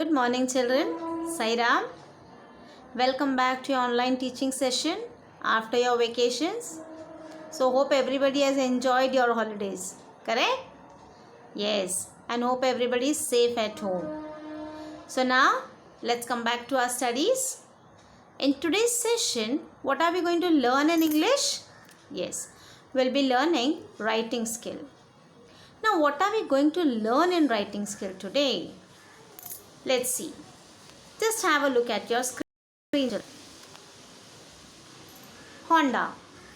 Good morning, children. Sairam. Welcome back to your online teaching session after your vacations. So, hope everybody has enjoyed your holidays. Correct? Yes. And hope everybody is safe at home. So, now let's come back to our studies. In today's session, what are we going to learn in English? Yes. We'll be learning writing skill. Now, what are we going to learn in writing skill today? Let's see. Just have a look at your screen. Honda,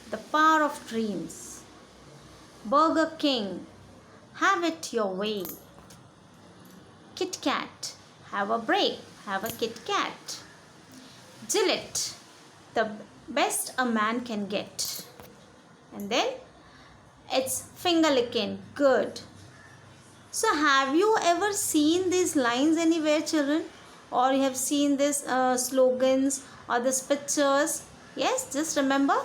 the power of dreams. Burger King, have it your way. Kit Kat, have a break, have a Kit Kat. Gillette, the best a man can get. And then it's finger licking, good. So have you ever seen these lines anywhere, children? Or you have seen these slogans or these pictures? Yes, just remember.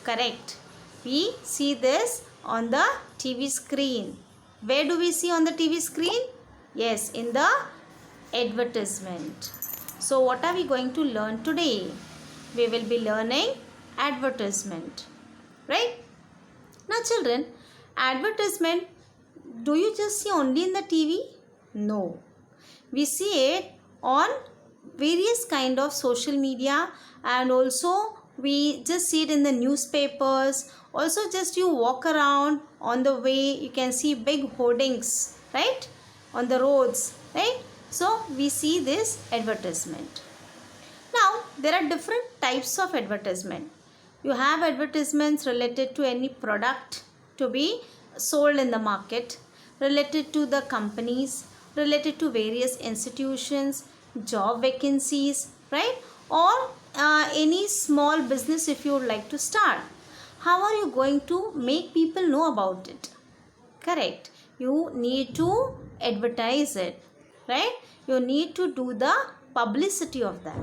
Correct. We see this on the TV screen. Where do we see on the TV screen? Yes, in the advertisement. So what are we going to learn today? We will be learning advertisement. Right? Now children, advertisement, do you just see only in the TV? No. We see it on various kind of social media, and also we just see it in the newspapers. Also just you walk around on the way, you can see big hoardings, right, on the roads, right? So we see this advertisement. Now there are different types of advertisement. You have advertisements related to any product to be sold in the market, related to the companies, related to various institutions, job vacancies, right? Or any small business if you would like to start. How are you going to make people know about it? Correct. You need to advertise it, right? You need to do the publicity of that.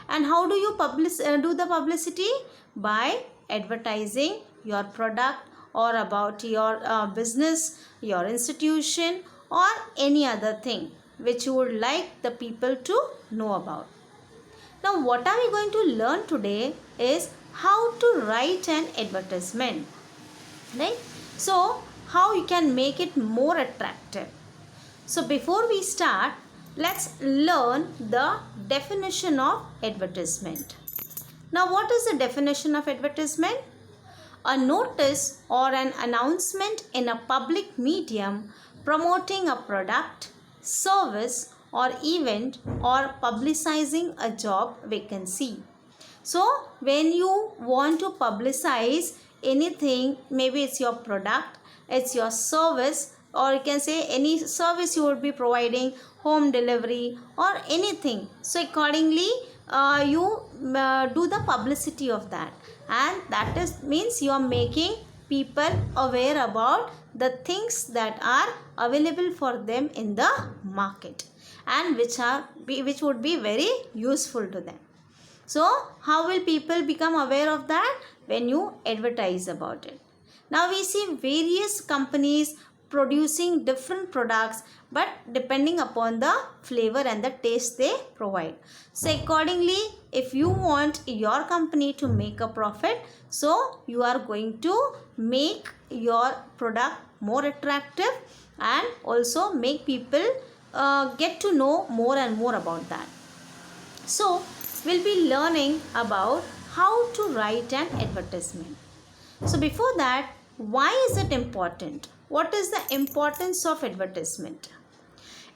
And how do you do the publicity? By advertising your product or about your business, your institution, or any other thing which you would like the people to know about. Now what are we going to learn today is how to write an advertisement, right? So how you can make it more attractive. So before we start, let's learn the definition of advertisement. Now what is the definition of advertisement? A notice or an announcement in a public medium promoting a product, service or event, or publicizing a job vacancy. So when you want to publicize anything, maybe it's your product, it's your service, or you can say any service you would be providing, home delivery or anything. So accordingly you do the publicity of that, and that is means you are making people aware about the things that are available for them in the market and which would be very useful to them. So how will people become aware of that? When you advertise about it. Now we see various companies producing different products, but depending upon the flavor and the taste they provide. So accordingly, if you want your company to make a profit, so you are going to make your product more attractive and also make people get to know more and more about that. So we'll be learning about how to write an advertisement. So before that, why is it important? What is the importance of advertisement?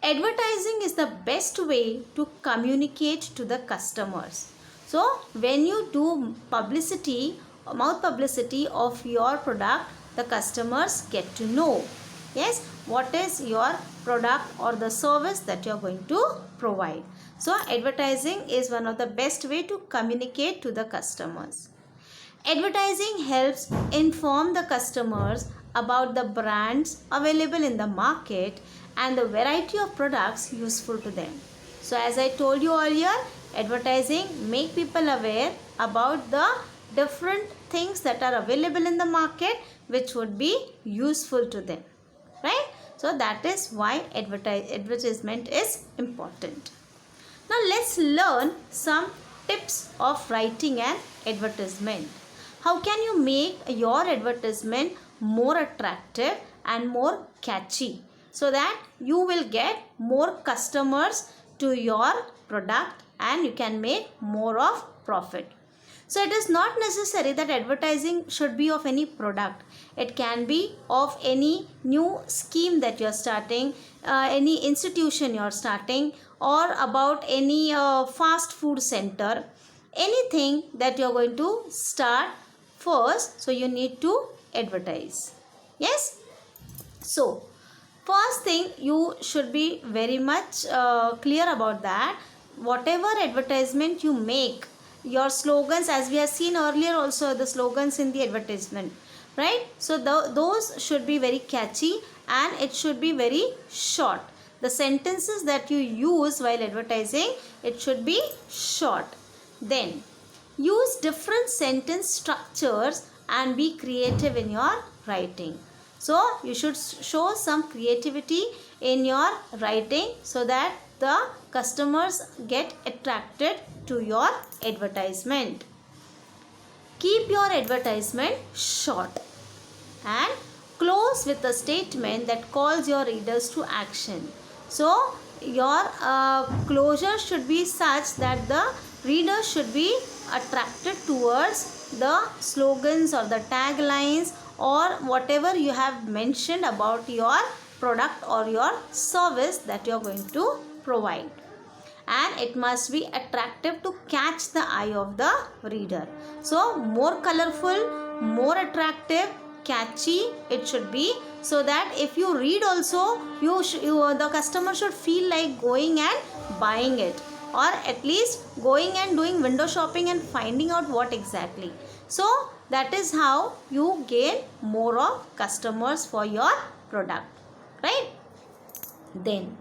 Advertising is the best way to communicate to the customers. So when you do publicity, mouth publicity of your product, the customers get to know, yes, what is your product or the service that you are going to provide. So advertising is one of the best way to communicate to the customers. Advertising helps inform the customers about the brands available in the market and the variety of products useful to them. So as I told you earlier, advertising make people aware about the different things that are available in the market which would be useful to them, right? So that is why advertisement is important. Now let's learn some tips of writing an advertisement. How can you make your advertisement more attractive and more catchy so that you will get more customers to your product and you can make more of profit? So it is not necessary that advertising should be of any product. It can be of any new scheme that you are starting, any institution you are starting, or about any fast food center. Anything that you are going to start first, so you need to advertise. Yes? So, first thing you should be very much clear about that. Whatever advertisement you make, your slogans, as we have seen earlier also, the slogans in the advertisement, right? So those should be very catchy and it should be very short. The sentences that you use while advertising, it should be short. Then use different sentence structures and be creative in your writing. So you should show some creativity in your writing so that the customers get attracted to your advertisement. Keep your advertisement short and close with a statement that calls your readers to action. So your closure should be such that the reader should be attracted towards the slogans or the taglines or whatever you have mentioned about your product or your service that you are going to provide. And it must be attractive to catch the eye of the reader. So more colorful, more attractive, catchy it should be, so that if you read also, the customer should feel like going and buying it, or at least going and doing window shopping and finding out what exactly. So that is how you gain more of customers for your product, right? Then,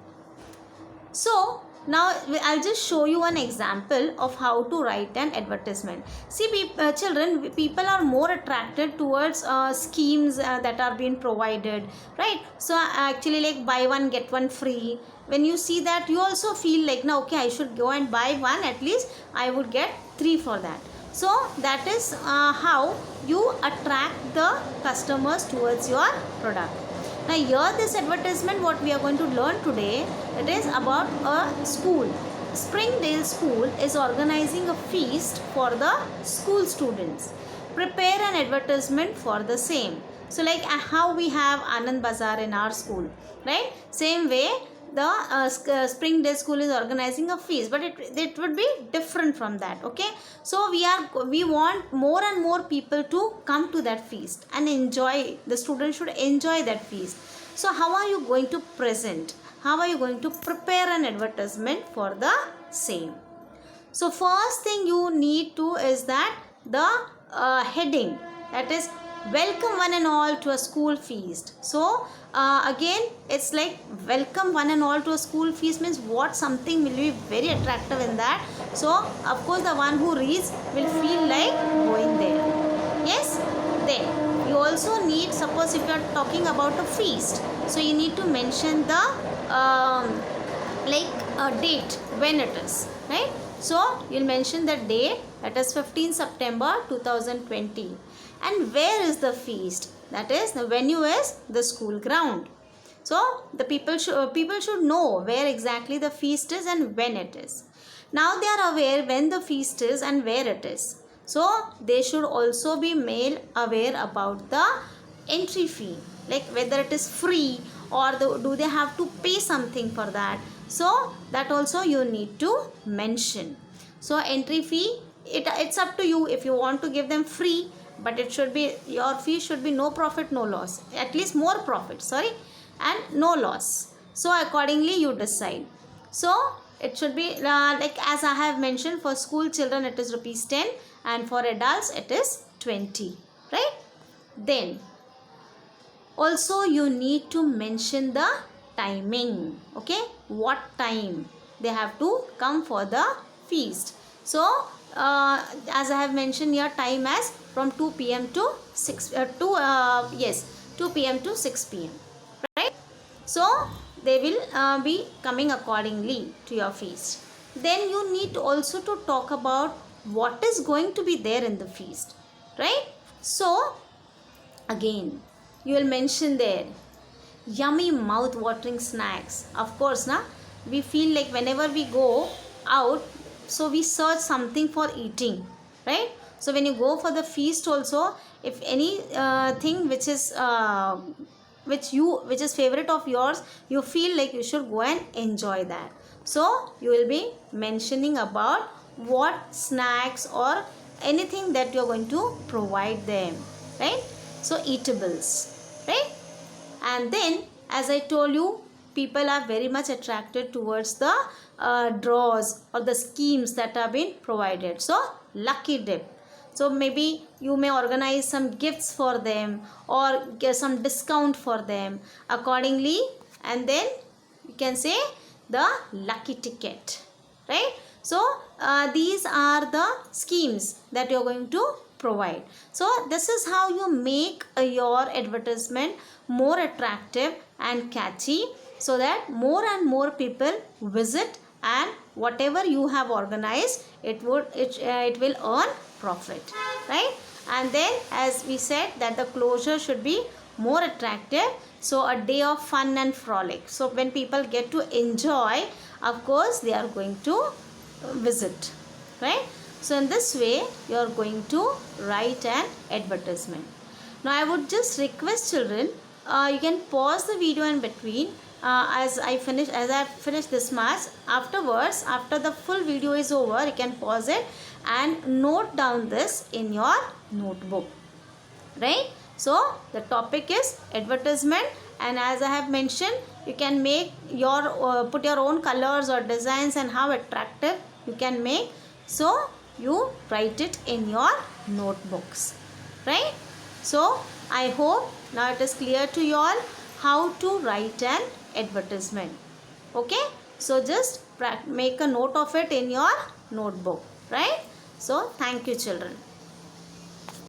so now I'll just show you an example of how to write an advertisement. See, children, people are more attracted towards schemes that are being provided, right? So actually, like buy one get one free. When you see that, you also feel like, now okay, I should go and buy one, at least I would get 3 for that. So that is how you attract the customers towards your product. Now here this advertisement what we are going to learn today, it is about a school. Springdale School is organizing a feast for the school students. Prepare an advertisement for the same. So like how we have Anand Bazaar in our school, right? Same way the Springdale School is organizing a feast, but it would be different from that. Okay, so we want more and more people to come to that feast and enjoy. The students should enjoy that feast. So how are you going to present? How are you going to prepare an advertisement for the same? So first thing you need to is that the heading, that is welcome one and all to a school feast. So again it's like welcome one and all to a school feast means what, something will be very attractive in that. So of course the one who reads will feel like going there. Yes. Then you also need, suppose if you are talking about a feast, so you need to mention the date when it is, right? So you'll mention the date, that is 15 September 2020. And where is the feast? That is, the venue is the school ground. So the people should know where exactly the feast is and when it is. Now they are aware when the feast is and where it is. So they should also be made aware about the entry fee, like whether it is free or do they have to pay something for that. So that also you need to mention. So entry fee, it's up to you if you want to give them free, but it should be, your fee should be no profit no loss, at least more profit, and no loss. So accordingly you decide. So it should be like as I have mentioned, for school children it is ₹10 and for adults it is 20, right? Then also you need to mention the timing. Okay, what time they have to come for the feast. So as I have mentioned here, time as from 2 p.m. to 6 2 p.m. to 6 p.m, right? So they will be coming accordingly to your feast. Then you need also to talk about what is going to be there in the feast, right? So again you will mention there yummy mouth watering snacks. Of course na, we feel like whenever we go out, so we search something for eating, right? So when you go for the feast also, if any thing which is favorite of yours, you feel like you should go and enjoy that. So you will be mentioning about what snacks or anything that you are going to provide them, right? So eatables, right? And then as I told you, people are very much attracted towards the draws or the schemes that are being provided. So lucky dip, so maybe you may organize some gifts for them or get some discount for them accordingly, and then you can say the lucky ticket, right? So these are the schemes that you are going to provide. So this is how you make your advertisement more attractive and catchy, so that more and more people visit, and whatever you have organized, it will earn profit, right? And then as we said that the closure should be more attractive, so a day of fun and frolic. So when people get to enjoy, of course they are going to visit, right? So in this way you are going to write an advertisement. Now I would just request children, you can pause the video in between as I have finished this much. Afterwards, after the full video is over, you can pause it and note down this in your notebook, right? So the topic is advertisement, and as I have mentioned, you can make your put your own colors or designs and how attractive you can make. So you write it in your notebooks, right? So I hope now it is clear to you all how to write an advertisement. Okay, so just make a note of it in your notebook, right? So thank you children.